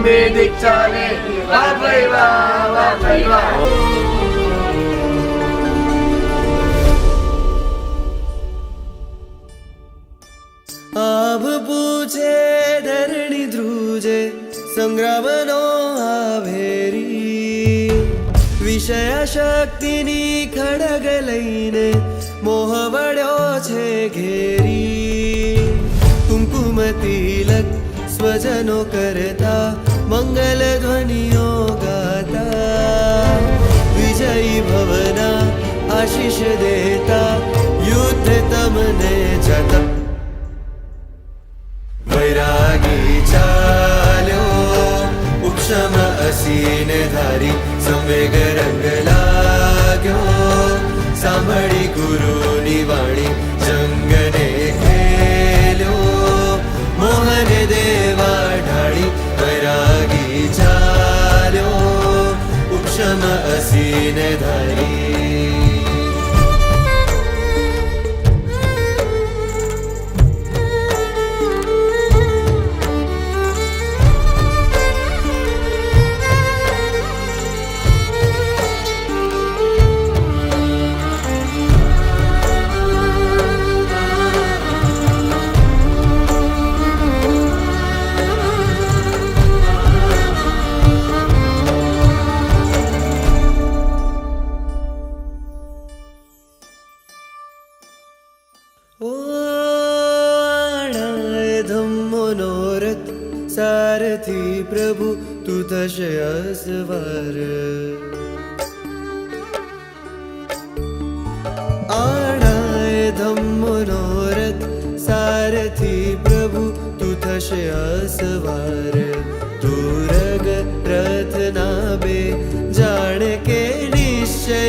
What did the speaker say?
વેદિક ચાલે વાહ ભાઈ વાહ, વાહ ભાઈ વાહ. આભ પૂછે ધરણી ધ્રુજે સંગ્રામનો આભેરી વિષય શક્તિની ખડગ લઈને મોહ વળ્યો છે ઘેરી કુમકુમ તિલક સ્વજનો કરતા મંગલ ધ્વનિઓ ગાતા વિજયી ભવના આશીષ દેતા યુદ્ધ તમને જતા વૈરાગી ચાલ્યો ઉપશમ અસીને ધારી સંવેગ રંગ લાગ્યો સાંભળી ગુરુની વાણી જંગને ખેલ્યો મોહન દેવા ઢાળી વૈરાગી ચાલ્યો ઉપશમ અસીને ધારી ધમ્મોનોરથ સારથી પ્રભુ તું થશે અસવાર આણાય ધમ્મોનોરથ સારથી પ્રભુ તું થશે અસવાર તું રગ રથ ના બે જાણ કે નિશ્ચય